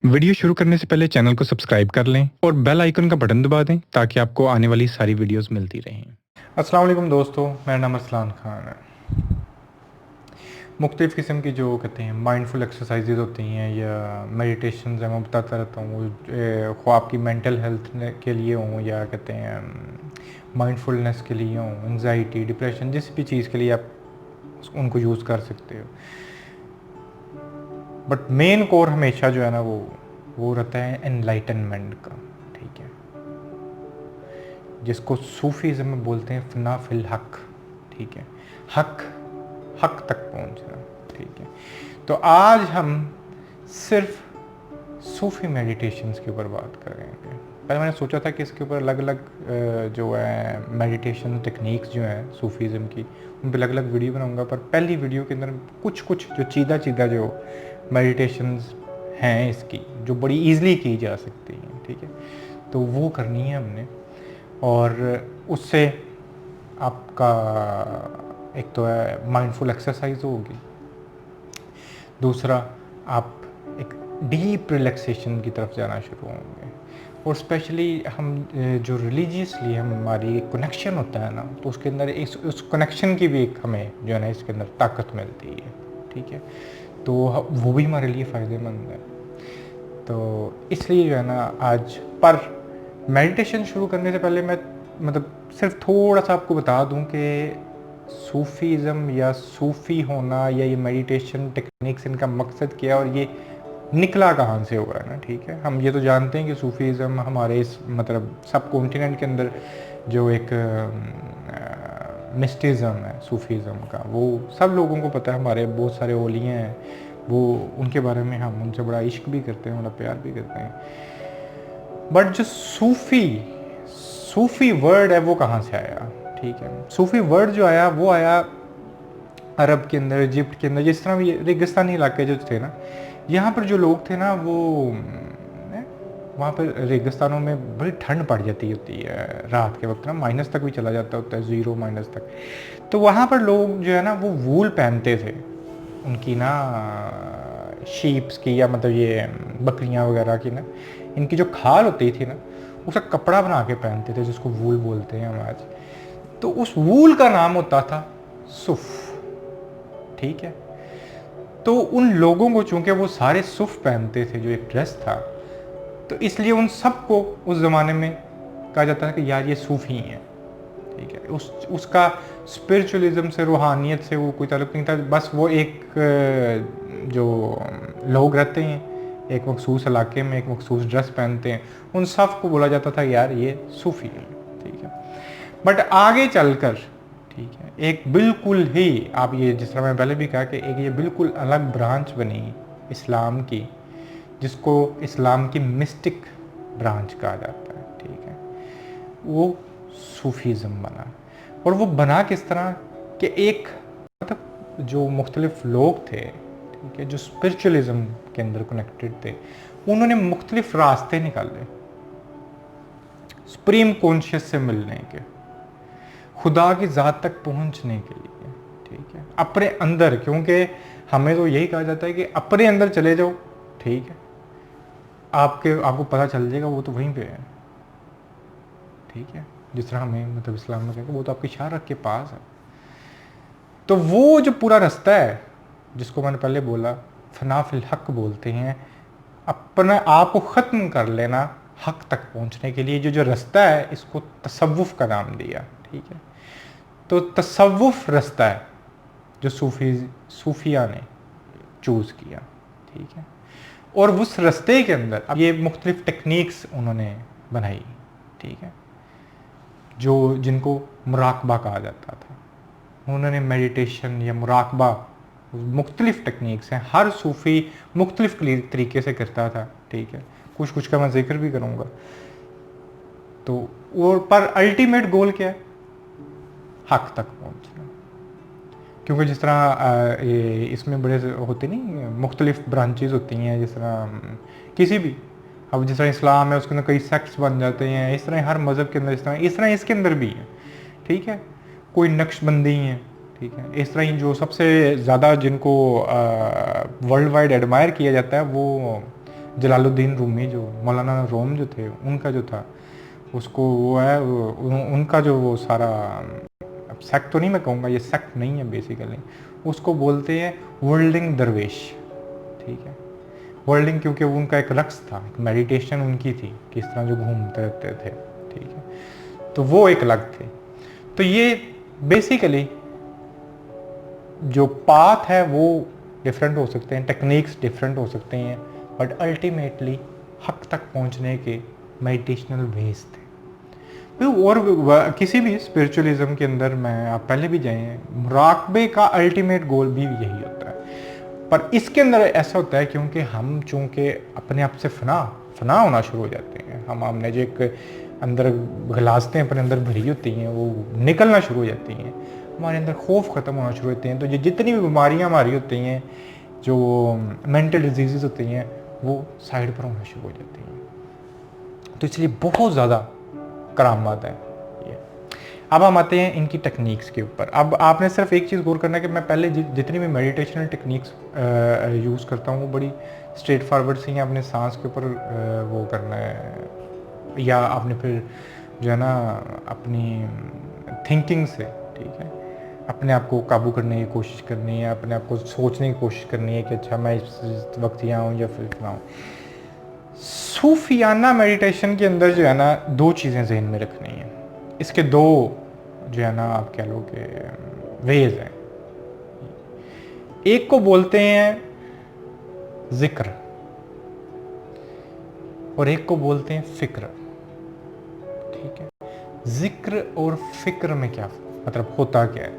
Video शुरू करने से पहले चैनल को सब्सक्राइब कर लें और बेल आइकन का बटन दबा दें ताकि आपको आने वाली सारी वीडियोस मिलती रहें। अस्सलाम वालेकुम दोस्तों, मेरा नाम अरसलान खान है। मुख्तलिफ़ किस्म की जो कहते हैं माइंडफुल एक्सरसाइजेज होती हैं या मेडिटेशन है, मैं बताता रहता हूँ। वो ख्वाह आपकी मेंटल हेल्थ के लिए हों या कहते हैं माइंडफुलनेस के लिए हों, एंजाइटी, डिप्रेशन, जिस भी चीज़ के लिए आप उनको यूज़ कर सकते हो। बट मेन कोर हमेशा जो है ना वो रहता है एनलाइटनमेंट का, ठीक है, जिसको सूफीज़म में बोलते हैं फना फिल हक, ठीक है, हक तक पहुंचना, ठीक है। तो आज हम सिर्फ सूफी मेडिटेशंस के ऊपर बात करेंगे। पहले मैंने सोचा था कि इसके ऊपर अलग अलग जो है मेडिटेशन टेक्निक्स जो हैं सूफीज़म की, उन पर अलग अलग वीडियो बनाऊंगा, पर पहली वीडियो के अंदर कुछ जो चीदा जो मेडिटेशंस हैं इसकी, जो बड़ी ईज़िली की जा सकती हैं, ठीक है, तो वो करनी है हमने। और उससे आपका एक तो है माइंडफुल एक्सरसाइज होगी, दूसरा आप एक डीप रिलैक्सेशन की तरफ जाना शुरू होंगे। और स्पेशली हम जो रिलीजियसली हमारी कनेक्शन होता है ना, तो उसके अंदर उस कनेक्शन की भी एक हमें जो है ना इसके अंदर ताकत मिलती है, ठीक है, तो वो भी हमारे लिए फ़ायदेमंद है। तो इसलिए जो है ना आज, पर मेडिटेशन शुरू करने से पहले मैं मतलब सिर्फ थोड़ा सा आपको बता दूं कि सूफीज़म या सूफ़ी होना या ये मेडिटेशन टेक्निक्स, इनका मकसद क्या है और ये निकला कहाँ से हुआ है ना, ठीक है। हम ये तो जानते हैं कि सूफीज़म हमारे इस मतलब सब कॉन्टिनेंट के अंदर जो एक मिस्टिज़म है सूफीज़म का, वो सब लोगों को पता है। हमारे बहुत सारे ओलियाँ हैं, वो उनके बारे में हम उनसे बड़ा इश्क भी करते हैं, बड़ा प्यार भी करते हैं। बट जो सूफ़ी वर्ड है वो कहाँ से आया, ठीक है। सूफ़ी वर्ड जो आया वो आया अरब के अंदर, इजिप्ट के अंदर, जिस तरह भी रेगिस्तानी इलाके जो थे ना, यहाँ पर जो लोग थे ना, वो वहाँ पर रेगिस्तानों में बड़ी ठंड पड़ जाती होती है रात के वक्त ना, माइनस तक भी चला जाता होता है, 0 माइनस तक। तो वहाँ पर लोग जो है ना वो वूल पहनते थे उनकी ना, शीप्स की या मतलब ये बकरियाँ वगैरह की ना, इनकी जो खाल होती थी ना, उसका कपड़ा बना के पहनते थे, जिसको वूल बोलते हैं हम आज। तो उस वूल का नाम होता था सुफ, ठीक है। तो उन लोगों को चूंकि वो सारे सुफ पहनते थे, जो एक ड्रेस था, तो इसलिए उन सबको उस ज़माने में कहा जाता है कि यार ये सूफी हैं, ठीक है। उसका स्पिरिचुअलिज्म से, रूहानियत से वो कोई ताल्लुक़ नहीं था। बस वो एक जो लोग रहते हैं एक मखसूस इलाके में, एक मखसूस ड्रेस पहनते हैं, उन सब को बोला जाता था यार ये सूफी है, ठीक है। बट आगे चलकर, ठीक है, एक बिल्कुल ही, आप ये जिस तरह मैं पहले भी कहा कि एक ये बिल्कुल अलग ब्रांच बनी इस्लाम की, जिसको इस्लाम की मिस्टिक ब्रांच कहा जाता है, ठीक है। वो सूफीज़म बना। और वो बना किस तरह कि एक मतलब जो मुख्तलिफ लोग थे, ठीक है, जो स्पिरिचुअलिज्म के अंदर कनेक्टेड थे, उन्होंने मुख्तलिफ रास्ते निकाले सुप्रीम कॉन्शियस से मिलने के, खुदा की ज़ात तक पहुंचने के लिए, ठीक है, अपने अंदर। क्योंकि हमें तो यही कहा जाता है कि अपने अंदर चले जाओ, ठीक है, आपको पता चल जाएगा, वो तो वहीं पे है, ठीक है। जिस तरह हमें मतलब इस्लाम में कहते हैं वो तो आपके शारक के पास है। तो वो जो पूरा रास्ता है, जिसको मैंने पहले बोला फना फिल हक बोलते हैं, अपने आप को ख़त्म कर लेना हक तक पहुंचने के लिए, जो रास्ता है, इसको तसव्वुफ़ का नाम दिया, ठीक है। तो तसव्वुफ़ रास्ता है जो सूफिया ने चूज़ किया, ठीक है। और उस रास्ते के अंदर अब ये मुख्तलिफ टेक्निक्स उन्होंने बनाई, ठीक है, जो जिनको मुराकबा कहा जाता था। उन्होंने मेडिटेशन या मुराकबा, मुख्तलिफ टेक्निक्स हैं, हर सूफ़ी मुख्तलिफ तरीके से करता था, ठीक है। कुछ का मैं जिक्र भी करूँगा। तो और पर अल्टीमेट गोल क्या है? हक तक पहुँचना। क्योंकि जिस तरह ये इसमें बड़े होते नहीं, मुख्तलिफ ब्रांचेज होती हैं, जिस तरह किसी भी, अब जिस तरह इस्लाम है उसके अंदर कई सेक्ट्स बन जाते हैं, इस तरह हर मज़हब के अंदर इस तरह इसके अंदर भी है, ठीक है। कोई नक्शबंदी है, ठीक है। इस तरह ही जो सबसे ज़्यादा जिनको वर्ल्ड वाइड एडमायर किया जाता है वो जलालुद्दीन रूमी जो मौलाना रोम जो थे उनका जो था उसको वो है उनका जो वो सारा, अब सेक्ट तो नहीं मैं कहूँगा, ये सेक्ट नहीं है बेसिकली, उसको बोलते हैं वर्ल्डिंग दरवेश। ठीक है, वर्ल्डिंग क्योंकि वो उनका एक रक्स था, एक मेडिटेशन उनकी थी, किस तरह जो घूमते रहते थे। ठीक है, तो वो एक अलग थे। तो ये बेसिकली जो पाथ है वो डिफरेंट हो सकते हैं, टेक्निक्स डिफरेंट हो सकते हैं, बट अल्टीमेटली हक तक पहुंचने के मेडिटेशनल वेज थे। और किसी भी स्पिरिचुअलिज्म के अंदर मैं, आप पहले भी जाए हैं, मुराकबे का अल्टीमेट गोल भी यही होता है। पर इसके अंदर ऐसा होता है क्योंकि हम चूँकि अपने आप से फना होना शुरू हो जाते हैं, हमने जो एक अंदर गिलासतें अपने अंदर भरी होती हैं वो निकलना शुरू हो जाती हैं, हमारे अंदर खौफ ख़त्म होना शुरू होते हैं। तो जितनी भी बीमारियाँ हमारी होती हैं, जो मेंटल डिजीज़ होती हैं, वो साइड पर होना शुरू हो जाती हैं। तो इसलिए बहुत ज़्यादा करामात है ये। अब हम आते हैं इनकी टेक्निक्स के ऊपर। अब आपने सिर्फ एक चीज़ गौर करना है कि मैं पहले जितनी भी मेडिटेशनल टेक्निक्स यूज़ करता हूँ वो बड़ी स्ट्रेट फॉरवर्ड सी हैं। अपने सांस के ऊपर वो करना है, या आपने फिर जो है ना अपनी थिंकिंग से, ठीक है, अपने आप को काबू करने की कोशिश करनी है, अपने आप को सोचने की कोशिश करनी है कि अच्छा मैं इस वक्त यहाँ हूँ या फिर ना हूँ। सूफियाना मेडिटेशन के अंदर जो है ना दो चीज़ें जहन में रखनी है। इसके दो जो है ना आप कह लो कि वेज हैं। एक को बोलते हैं जिक्र और एक को बोलते हैं फिक्र। ठीक है, जिक्र और फिक्र में क्या मतलब होता क्या है?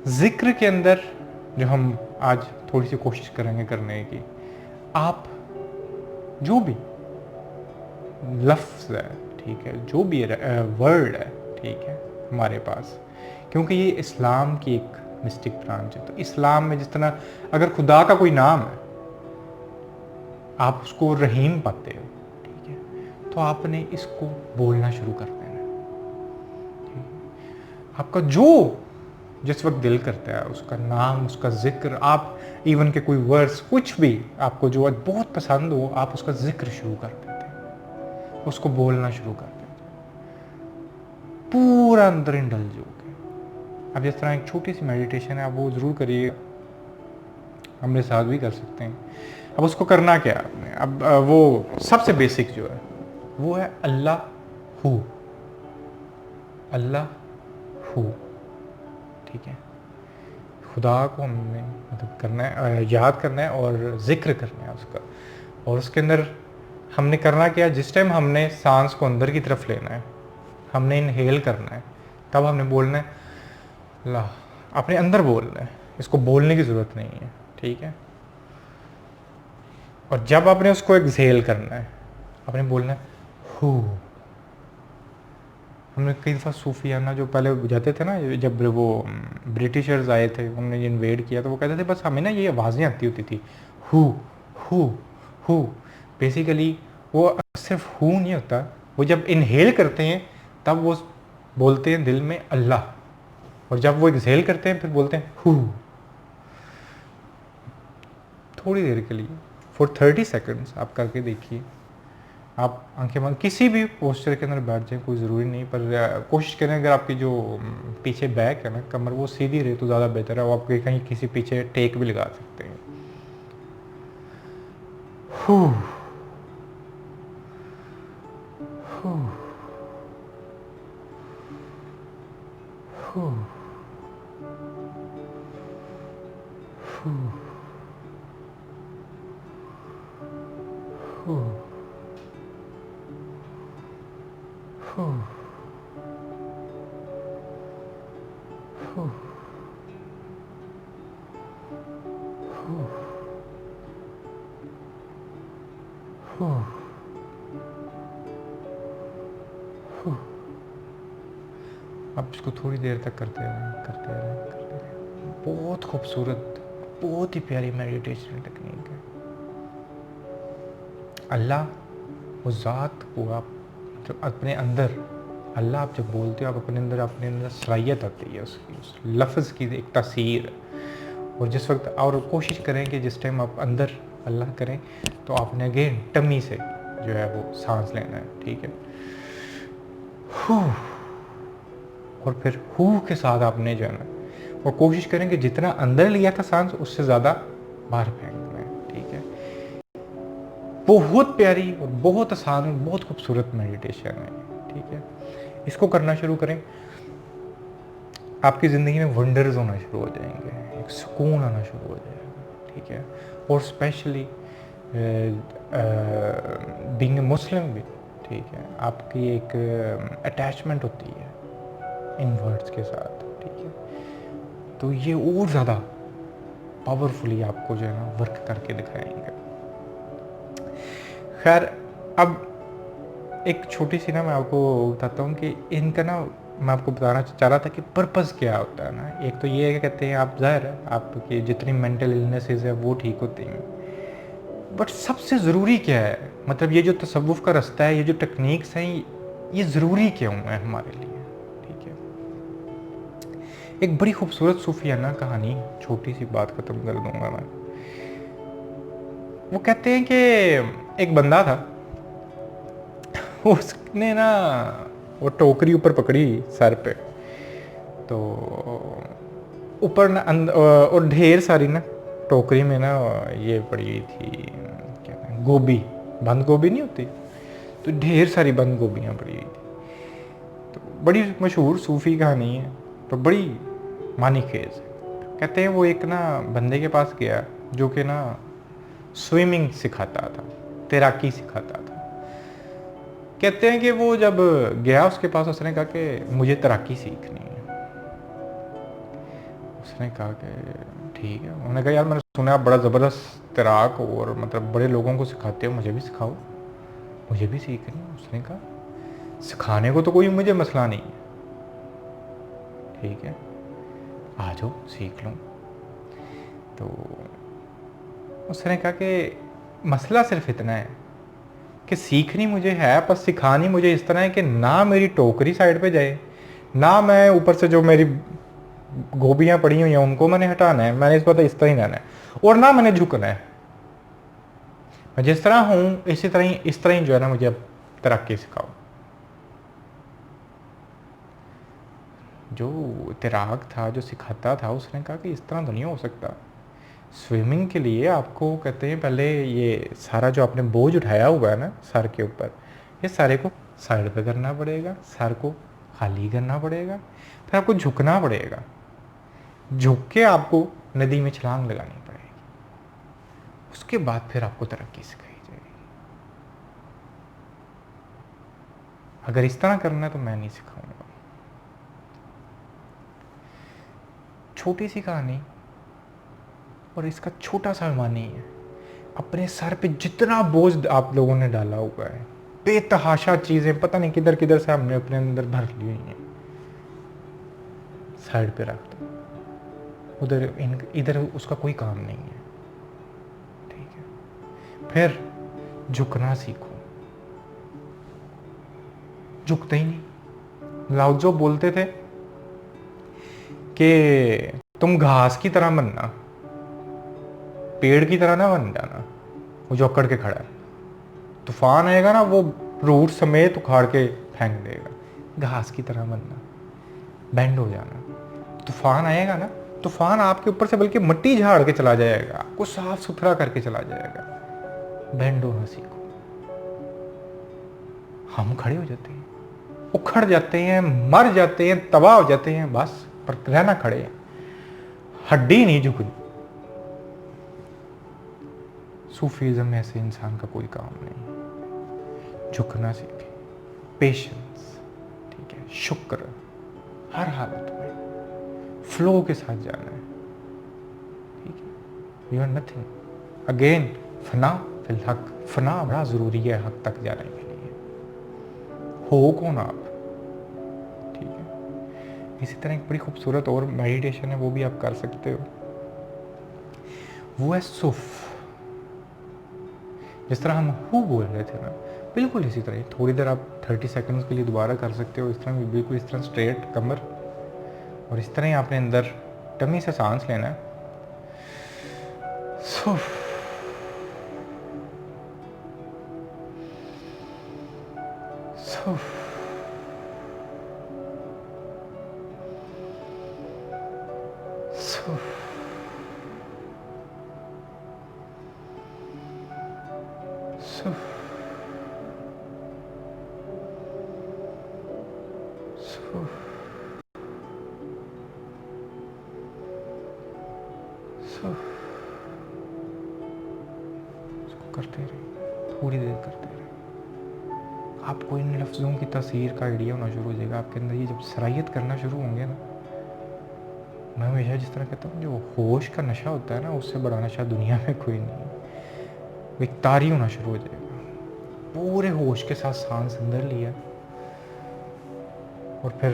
जिक्र के अंदर जो हम आज थोड़ी सी कोशिश करेंगे करने की, आप जो भी लफ्ज़ है, ठीक है, जो भी वर्ड है, ठीक है, हमारे पास, क्योंकि ये इस्लाम की एक मिस्टिक ब्रांच है। तो इस्लाम में जिस तरह अगर खुदा का कोई नाम है, आप उसको रहीम पाते हो, ठीक है, तो आपने इसको बोलना शुरू कर देना। ठीक है, आपका जो जिस वक्त दिल करता है उसका नाम, उसका जिक्र, आप इवन के कोई वर्ड्स कुछ भी आपको जो बहुत पसंद हो, आप उसका जिक्र शुरू कर देते हैं, उसको बोलना शुरू कर देते हैं, पूरा अंदर इंडल्ज हो गया। अब जिस तरह एक छोटी सी मेडिटेशन है, आप वो ज़रूर करिए, हमने साथ भी कर सकते हैं। अब उसको करना क्या है आपने? अब वो सबसे बेसिक जो है वो है अल्लाह हू, अल्लाह हू। ठीक है, खुदा को हमने मतलब करना है, याद करना है और जिक्र करना है उसका। और उसके अंदर हमने करना क्या है? जिस टाइम हमने सांस को अंदर की तरफ लेना है, हमने इनहेल करना है, तब हमने बोलना है ला, अपने अंदर बोलना है, इसको बोलने की ज़रूरत नहीं है। ठीक है, और जब आपने उसको एक्सहेल करना है, आपने बोलना है हू। हमने कई दफ़ा सूफियाना जो पहले जाते थे ना, जब वो ब्रिटिशर्स आए थे, उन्होंने इन्वेड किया, तो वो कहते थे बस हमें ना ये आवाज़ें आती होती थी, हू हू हू। बेसिकली वो सिर्फ हू नहीं होता, वो जब इनहेल करते हैं तब वो बोलते हैं दिल में अल्लाह, और जब वो एक्सहेल करते हैं फिर बोलते हैं हू। थोड़ी देर के लिए फॉर 30 सेकंड्स आप करके देखिए। आप आंखें बंद किसी भी पोस्चर के अंदर बैठ जाएं, कोई ज़रूरी नहीं, पर कोशिश करें अगर आपकी जो पीछे बैक है ना, कमर, वो सीधी रहे तो ज़्यादा बेहतर है। वो आप कहीं किसी पीछे टेक भी लगा सकते हैं। हू हू हू हू आप इसको थोड़ी देर तक करते रहें। बहुत खूबसूरत, बहुत ही प्यारी मेडिटेशन टेक्निक है। अल्लाह वो ज़ात को आप जब अपने अंदर, अल्लाह आप जब बोलते हो, आप अपने अंदर सलाहियत आती है उसकी, उस लफ्ज़ की एक तासीर। और जिस वक्त, और कोशिश करें कि जिस टाइम आप अंदर अल्लाह करें, तो आपने अगेन टमी से जो है वो सांस लेना है, ठीक है। हू, और फिर हू के साथ आपने जो है ना, और कोशिश करें कि जितना अंदर लिया था सांस उससे ज़्यादा बाहर फेंकना है, ठीक है। बहुत प्यारी और बहुत आसान और बहुत खूबसूरत मेडिटेशन है, ठीक है। इसको करना शुरू करें, आपकी ज़िंदगी में वंडर्स होना शुरू हो जाएंगे, एक सुकून आना शुरू हो जाएगा, ठीक है। और स्पेशली बीइंग मुस्लिम भी, ठीक है, आपकी एक अटैचमेंट होती है इन वर्ड्स के साथ, ठीक है। तो ये और ज़्यादा पावरफुली आपको जो है ना वर्क करके दिखाएंगे। खैर, अब एक छोटी सी ना मैं आपको बताता हूँ कि इनका ना, मैं आपको बताना चाह रहा था कि पर्पज़ क्या होता है ना। एक तो ये है कि कहते हैं आप ज़ाहिर है आपकी जितनी मेंटल इलनेसेस है वो ठीक होती हैं, बट सबसे ज़रूरी क्या है, मतलब ये जो तसव्वुफ़ का रास्ता है, ये जो टेक्निक्स हैं, ये ज़रूरी क्यों है हमारे लिए, ठीक है। एक बड़ी खूबसूरत सूफियाना कहानी, छोटी सी बात ख़त्म कर दूंगा मैं। वो कहते हैं कि एक बंदा था, उसने ना वो टोकरी ऊपर पकड़ी सर पे, तो ऊपर ना और ढेर सारी ना टोकरी में ना ये पड़ी थी, क्या कहते, गोभी, बंद गोभी नहीं होती, तो ढेर सारी बंद गोभियाँ पड़ी हुई थी। तो बड़ी मशहूर सूफी कहानी है, तो बड़ी मानी खेज है। कहते हैं वो एक ना बंदे के पास गया जो कि ना स्विमिंग सिखाता था, तैराकी सिखाता था। कहते हैं कि वो जब गया उसके पास, उसने कहा कि मुझे तैराकी सीखनी है। उसने कहा कि ठीक है। उन्होंने कहा यार मैंने सुना आप बड़ा ज़बरदस्त तैराक और मतलब बड़े लोगों को सिखाते हो, मुझे भी सिखाओ, मुझे भी सीखनी है। उसने कहा सिखाने को तो कोई मुझे मसला नहीं है, ठीक है, आ जाओ सीख लो। तो उसने कहा कि मसला सिर्फ इतना है कि सीखनी मुझे है, पर सिखानी मुझे इस तरह है कि ना मेरी टोकरी साइड पे जाए, ना मैं ऊपर से जो मेरी गोभियाँ पड़ी हुई हैं उनको मैंने हटाना है, मैंने इस पर इस तरह ही रहना है, और ना मैंने झुकना है। मैं जिस तरह हूँ इसी तरह ही, इस तरह ही जो है ना मुझे अब तैराकी सिखाओ। जो तैराक था, जो सिखाता था, उसने कहा कि इस तरह तो नहीं हो सकता। स्विमिंग के लिए आपको कहते हैं पहले ये सारा जो आपने बोझ उठाया हुआ है ना सर के ऊपर, ये सारे को साइड पे करना पड़ेगा, सर को खाली करना पड़ेगा, फिर आपको झुकना पड़ेगा, झुक के आपको नदी में छलांग लगानी पड़ेगी, उसके बाद फिर आपको तैराकी सिखाई जाएगी। अगर इस तरह करना है तो मैं नहीं सिखाऊंगा। छोटी सी कहानी और इसका छोटा सा मानी है, अपने सर पे जितना बोझ आप लोगों ने डाला हुआ है, बेतहाशा चीजें पता नहीं किधर किधर से हमने अपने अंदर भर ली हुई हैं, साइड पे रख दो, उधर इधर उसका कोई काम नहीं है, ठीक है। फिर झुकना सीखो, झुकते ही नहीं। लाओत्ज़ो बोलते थे कि तुम घास की तरह बनना, पेड़ की तरह ना बन जाना वो जो अकड़ के खड़ा है। तूफान आएगा ना वो रूट समेत उखाड़ के फेंक देगा। घास की तरह बनना, बेंड हो जाना। तूफान आएगा ना, तूफान आपके ऊपर से बल्कि मिट्टी झाड़ के चला जाएगा, आपको साफ सुथरा करके चला जाएगा। बेंड होना सीखो। हम खड़े हो जाते हैं, उखड़ जाते हैं, मर जाते हैं, तबाह हो जाते हैं, बस पर रहना खड़े हैं, हड्डी नहीं झुकनी। सूफीज़म में ऐसे इंसान का कोई काम नहीं। झुकना सीखे, पेशेंस, ठीक है, शुक्र, हर हालत में फ्लो के साथ जाना है, ठीक है। यू आर नथिंग अगेन, फना फिल हक। फना बड़ा ज़रूरी है हक तक जाने के लिए। हो कौन आप, ठीक है। इसी तरह एक बड़ी खूबसूरत और मेडिटेशन है, वो भी आप कर सकते हो, वो है सुफ। जिस तरह हम हु बोल रहे थे ना, बिल्कुल इसी तरह थोड़ी देर आप 30 सेकंड्स के लिए दोबारा कर सकते हो। इस तरह बिल्कुल इस तरह स्ट्रेट कमर, और इस तरह ही आपने अंदर टमी से सांस लेना है। सो सो सो सो सो इसको करते रहे, पूरी देर करते रहे। आपको इन लफ्ज़ों की तासीर का आइडिया होना शुरू हो जाएगा आपके अंदर। ये जब सराहियत करना शुरू होंगे ना, मैं हमेशा जिस तरह कहता हूँ, जो होश का नशा होता है ना, उससे बड़ा नशा दुनिया में कोई नहीं है। वो एक तारी होना शुरू हो जाएगा। पूरे होश के साथ सांस अंदर लिया और फिर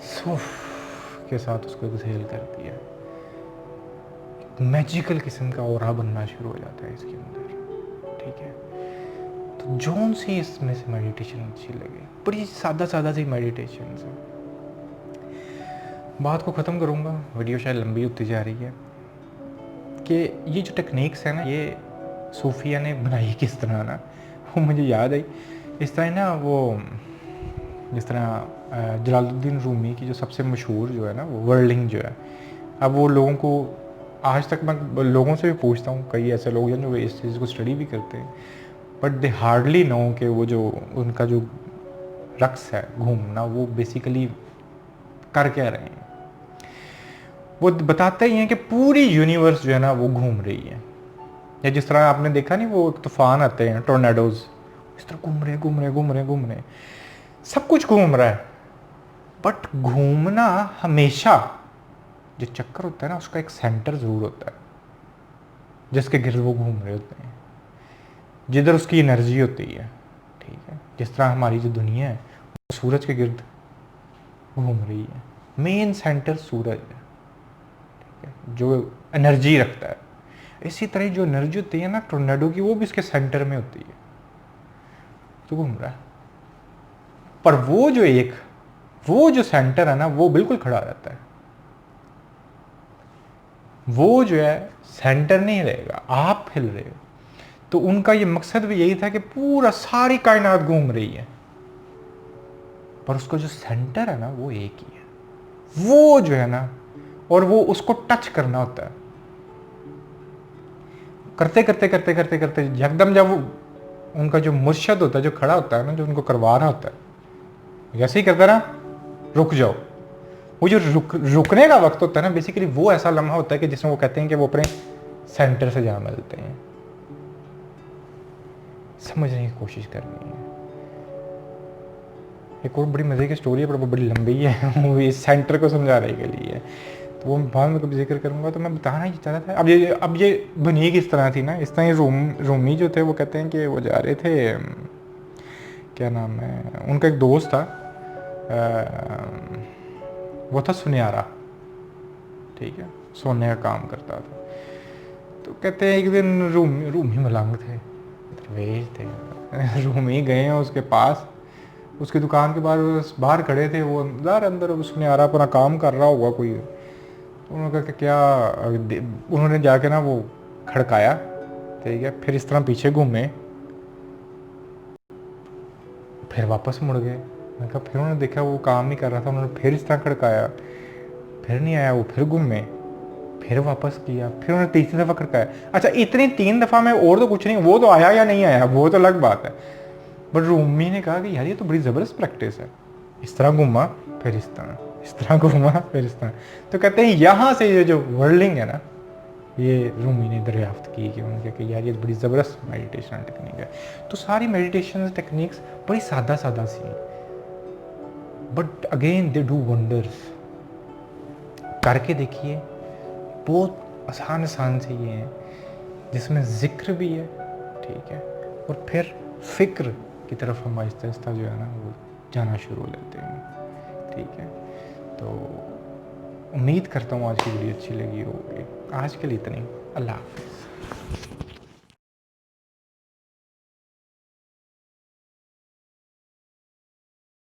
सुफ के साथ उसको एक्सहेल कर दिया। मैजिकल किस्म का ऑरा बनना शुरू हो जाता है इसके अंदर, ठीक है। तो जोन सी इसमें से मेडिटेशन अच्छी लगे, बड़ी सादा सादा सी मेडिटेशन है। बात को ख़त्म करूँगा, वीडियो शायद लंबी होती जा रही है, कि ये जो टेक्निक्स है ना, ये सूफिया ने बनाई किस तरह ना, वो मुझे याद आई इस तरह ना, वो जिस तरह जलालुद्दीन रूमी की जो सबसे मशहूर जो है ना, वो वर्लिंग जो है। अब वो लोगों को आज तक मैं लोगों से भी पूछता हूँ, कई ऐसे लोग हैं जो इस चीज़ को स्टडी भी करते हैं, बट दे हार्डली नो कि वो जो उनका जो रक्स है, घूमना, वो बेसिकली कर क्या रहे हैं। वो बताते ही हैं कि पूरी यूनिवर्स जो है ना वो घूम रही है। या जिस तरह आपने देखा नहीं, वो तूफान आते हैं, टोर्नेडोज, इस तरह घूम रहे घूम रहे घूम रहे घूम रहे, सब कुछ घूम रहा है। बट घूमना हमेशा, जो चक्कर होता है ना, उसका एक सेंटर जरूर होता है जिसके गिर्द वो घूम रहे होते हैं, जिधर उसकी एनर्जी होती है, ठीक है। जिस तरह हमारी जो दुनिया है वो सूरज के गिर्द घूम रही है, मेन सेंटर सूरज है, ठीक है, जो एनर्जी रखता है। इसी तरह जो एनर्जी होती है ना टोर्नेडो की, वो भी इसके सेंटर में होती है, तो घूम रहा है। पर वो जो सेंटर है ना, वो बिल्कुल खड़ा रहता है। वो जो है सेंटर नहीं रहेगा, आप हिल रहे हो। तो उनका ये मकसद भी यही था कि पूरा सारी कायनात घूम रही है, पर उसका जो सेंटर है ना वो एक ही है। वो जो है ना, और वो उसको टच करना होता है। करते करते करते करते करते एकदम जब वो उनका जो मुर्शद होता है, जो खड़ा होता है ना, जो उनको करवा रहा होता है, जैसे ही करता ना, रुक जाओ, वो जो रुकने का वक्त होता है ना, बेसिकली वो ऐसा लम्हा होता है कि जिसमें वो कहते हैं कि वो अपने सेंटर से जा मिलते हैं। समझने की कोशिश करनी है। एक और बड़ी मज़े की स्टोरी है, पर वो बड़ी लंबी है, वो इस सेंटर को समझाने के लिए है, तो वो बाद में कभी जिक्र करूँगा। तो मैं बताना ही चाह रहा था, अब ये बनी किस तरह थी ना, इस तरह रूमी जो थे, वो कहते हैं कि वो जा रहे थे, क्या नाम है उनका, एक दोस्त था, वो था सुनियारा, ठीक है, सोने का काम करता था। तो कहते हैं एक दिन रूमी मलंग थे, दरवेश थे, रूमी गए हैं उसके पास, उसकी दुकान के बाहर खड़े थे, वो अंदर सुनियारा अपना काम कर रहा होगा कोई। तो उन्होंने कहा कि क्या, उन्होंने जाके ना वो खड़काया, ठीक है, फिर इस तरह पीछे घूमे, फिर वापस मुड़ गए। मैंने कहा, फिर उन्होंने देखा वो काम नहीं कर रहा था, उन्होंने फिर इस तरह खड़काया, फिर नहीं आया, वो फिर घूमे, फिर वापस किया, फिर उन्होंने तीसरी दफ़ा खड़काया। अच्छा, इतनी 3 दफ़ा में और तो कुछ नहीं, वो तो आया या नहीं आया वो तो अलग बात है। बट रूमी ने कहा कि यार ये तो बड़ी ज़बरदस्त प्रैक्टिस है, इस तरह घूमा फिर इस तरह घूमा फिर इस तरह। तो कहते हैं यहाँ से ये जो वर्लिंग है ना, ये रूमी ने दरियाफ्त की कि उन्होंने कहा कि यार ये बड़ी ज़बरदस्त मेडिटेशन टेक्निक है। तो सारी मेडिटेशन टेक्निक्स बड़ी सादा सादा सी हैं, but again they do wonders. करके देखिए, बहुत आसान से ये हैं, जिसमें जिक्र भी है, ठीक है, और फिर फ़िक्र की तरफ हम आहिस्ता आहिस्ता जो है ना वो जाना शुरू हो लेते हैं, ठीक है। तो उम्मीद करता हूँ आज की वीडियो अच्छी लगी होगी। आज के लिए इतनी, अल्लाह हाफ़िज़।